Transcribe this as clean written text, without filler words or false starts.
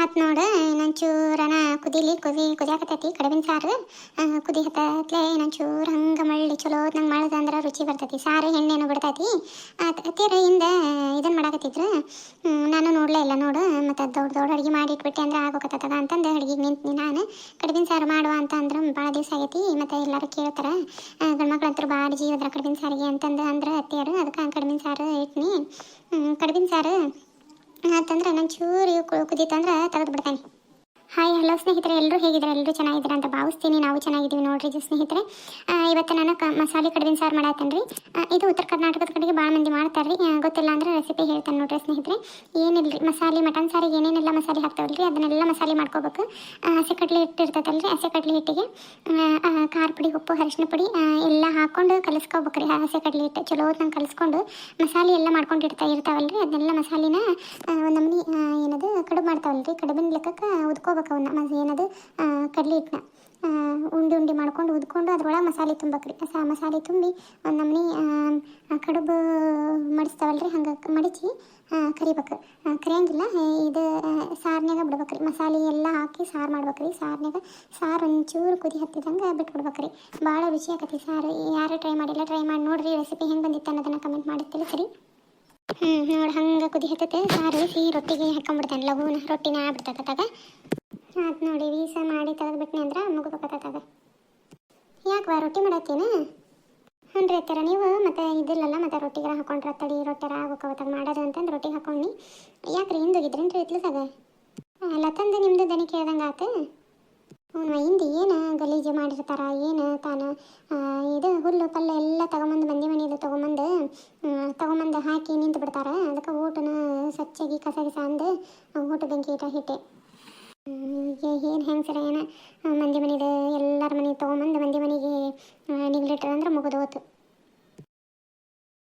ಆತ್ ನೋಡ ಇನ್ನೊಂಚೂರನ ಕುದಿಯಾಕತೈತಿ ಕಡಬಿನ ಸಾರು ಕುದಿ ಹತ್ತತ್ಲೆ ಇನ್ನೊಂಚೂರು ಹಂಗೆ ಮಳ್ಳಿ ಚಲೋ ನಂಗೆ ಮಾಡಿದೆ ಅಂದ್ರೆ ರುಚಿ ಬರ್ತೈತಿ. ಸಾರು ಎಣ್ಣೆನು ಬಿಡ್ತೈತಿ. ತೀರ ಹಿಂದೆ ಇದನ್ನು ಮಾಡಾಕತ್ತಿದ್ರು. ನಾನು ನೋಡಲೇ ಇಲ್ಲ ನೋಡು. ಮತ್ತು ದೊಡ್ಡ ಅಡುಗೆ ಮಾಡಿ ಇಟ್ಬಿಟ್ಟೆ ಅಂದ್ರೆ ಆಗೋಕತ್ತದ ಅಂತಂದು ಅಡುಗೆಗೆ ನಿಂತು ನಾನು ಕಡಬಿನ ಸಾರು ಮಾಡುವ ಅಂತ ಅಂದ್ರೆ ಭಾಳ ದಿವಸ ಆಗೈತಿ. ಮತ್ತು ಎಲ್ಲರೂ ಕೇಳ್ತಾರೆ ಗಂಡ್ಮಕ್ಳು ಅಂತೂ ಭಾಳ ಜೀವದ್ರ ಕಡಬಿನ ಸಾರಿಗೆ ಅಂತಂದು ಅಂದ್ರೆ ಅತ್ತಿಯರು. ಅದಕ್ಕೆ ಕಡಬಿನ ಸಾರು ಇಟ್ನಿ. ಕಡಬಿನ ಸಾರು ಆತಂದ್ರೆ ಒಂಚೂರು ಕುದೀತಂದ್ರೆ ತೆಗೆದು ಬಿಡ್ತಾನೆ. ಹಾಯ್ ಹಲೋ ಸ್ನೇಹಿತರೆ, ಎಲ್ಲರೂ ಹೇಗಿದ್ದಾರೆ? ಎಲ್ಲರೂ ಚೆನ್ನಾಗಿದ್ದಾರೆ ಅಂತ ಭಾವಿಸ್ತೀನಿ. ನಾವು ಚೆನ್ನಾಗಿದ್ದೀವಿ ನೋಡ್ರಿ ಸ್ನೇಹಿತರೆ. ಇವತ್ತು ನಾನು ಮಸಾಲೆ ಕಡಬಿನ ಸಾರು ಮಾಡತ್ತೇನೆ ರೀ. ಇದು ಉತ್ತರ ಕರ್ನಾಟಕದ ಕಡೆಗೆ ಭಾಳ ಮಂದಿ ಮಾಡ್ತಾರೆ ರೀ. ಗೊತ್ತಿಲ್ಲ ಅಂದ್ರೆ ರೆಸಿಪಿ ಹೇಳ್ತಾನೆ ನೋಡ್ರಿ ಸ್ನೇಹಿತರೆ. ಏನಿಲ್ಲ ರೀ, ಮಸಾಲೆ ಮಟನ್ ಸಾರಿಗೆ ಏನೇನೆಲ್ಲ ಮಸಾಲೆ ಹಾಕ್ತಾವಲ್ಲ ರೀ ಅದನ್ನೆಲ್ಲ ಮಸಾಲೆ ಮಾಡ್ಕೋಬೇಕು. ಹಸಿ ಕಡಲೆ ಹಿಟ್ಟು ಇರ್ತೈತಲ್ಲ ರೀ, ಹಸಿ ಕಡಲೆ ಹಿಟ್ಟಿಗೆ ಖಾರ ಪುಡಿ, ಉಪ್ಪು, ಅರಿಶಿನ ಪುಡಿ ಎಲ್ಲ ಹಾಕ್ಕೊಂಡು ಕಲಿಸ್ಕೋಬೇಕು ರೀ. ಹಸಿ ಕಡಲೆ ಹಿಟ್ಟು ಚಲೋ ನಂಗೆ ಕಲಿಸ್ಕೊಂಡು ಮಸಾಲೆ ಎಲ್ಲ ಮಾಡ್ಕೊಂಡು ಇರ್ತಾವಲ್ಲ ರೀ ಅದನ್ನೆಲ್ಲ ಮಸಾಲಿನ ಒಂದು ನಮೂನಿ ಏನದು ಕಡುಬು ಮಾಡ್ತಾವಲ್ಲ ರೀ, ಕಡುಬಿನ ಲೆಕ್ಕಕ್ಕೆ ಉದ್ಕೋಬೇಕು ಅವನ್ನ. ಏನದು ಕಡಲೆ ಹಿಟ್ಟನ್ನ ಉಂಡೆ ಮಾಡ್ಕೊಂಡು ಉದ್ಕೊಂಡು ಅದ್ರೊಳಗೆ ಮಸಾಲೆ ತುಂಬಬೇಕು ರೀ. ಮಸಾಲೆ ತುಂಬಿ ಒಂದು ನಮೂನಿ ಕಡುಬು ಮಡಿಸ್ತಾವಲ್ಲ ರೀ ಹಂಗೆ ಮಡಿಚಿ ಕರಿಬೇಕು. ಕರಿಯಂಗಿಲ್ಲ, ಇದು ಸಾರ್ನಾಗ ಬಿಡ್ಬೇಕು ರೀ. ಮಸಾಲೆ ಎಲ್ಲ ಹಾಕಿ ಸಾರು ಮಾಡ್ಬೇಕು ರೀ. ಸಾರು ಒಂಚೂರು ಕುದಿ ಹತ್ತಿದಂಗೆ ಬಿಟ್ಬಿಡ್ಬೇಕು ರೀ. ಭಾಳ ರುಚಿ ಆಕತಿ ಸಾರು. ಯಾರು ಟ್ರೈ ಮಾಡಿಲ್ಲ, ಟ್ರೈ ಮಾಡಿ ನೋಡಿರಿ. ರೆಸಿಪಿ ಹೆಂಗೆ ಬಂದಿತ್ತು ಅನ್ನೋದನ್ನು ಕಮೆಂಟ್ ಮಾಡಿ ತಿಳಿಸಿರಿ. ನೋಡಿ ಹಂಗೆ ಕುದಿ ಹತ್ತತೆ ಸಾರು ರೊಟ್ಟಿಗೆ ಹಾಕೊಂಡ್ಬಿಡ್ತಾನೆ. ಲಘುನ ರೊಟ್ಟಿನ ಆಗ್ಬಿಡ್ತದಾಗ ಅದು ನೋಡಿ ವೀಸ ಮಾಡಿ ತೆಗೆದ್ಬಿಟ್ನಿ ಅಂದ್ರೆ ಮುಗಿದೋಗತ್ತದ. ಯಾಕೆ ರೊಟ್ಟಿ ಮಾಡತ್ತೇನು? ಹ್ಞೂ ರೀ ಅತ್ತರ ನೀವು ಮತ್ತೆ ಇದಿಲ್ಲಲ್ಲ ಮತ್ತೆ ರೊಟ್ಟಿಗೆ ಹಾಕೊಂಡ್ರೆ ತಡಿ ರೊಟ್ಟಿ ಆಗೋಕವತ್ತಾಗ ಮಾಡೋದು ಅಂತಂದು ರೊಟ್ಟಿಗೆ ಹಾಕೊಂಡು ಯಾಕ್ರಿ ಹಿಂದೋಗಿದ್ರೇನು ರೀ ಇತ್ಲಸಾಗ? ಅಲ್ಲ ತಂದು ನಿಮ್ಮದು ದನಿ ಕೇಳ್ದಂಗೆ ಆತು. ಹ್ಞೂ ಹಿಂದೆ ಏನು ಗಲೀಜು ಮಾಡಿರ್ತಾರ ಏನು ತಾನು ಇದು ಹುಲ್ಲು ಪಲ್ಲು ಎಲ್ಲ ತೊಗೊಂಬಂದು ಮಂದಿ ಮನೆಯದು ತೊಗೊಂಬಂದು ಹಾಕಿ ನಿಂತು ಬಿಡ್ತಾರೆ. ಅದಕ್ಕೆ ಊಟನ ಸ್ವಚ್ಛಾಗಿ ಕಸ ಅಂದು ಊಟ ಬೆಂಕಿ ಇಟ್ಟೆ. ಏನು ಹೆಂಗೆ ಸರ ಏನು ಮಂದಿ ಮನೆದು ಎಲ್ಲರ ಮನೆಗೆ ತೊಗೊಂಬಂದು ಮಂದಿ ಮನೆಗೆ ನಿಗ್ಲಿಟ್ರೆ ಅಂದ್ರೆ ಮುಗಿದು ಹೋತು.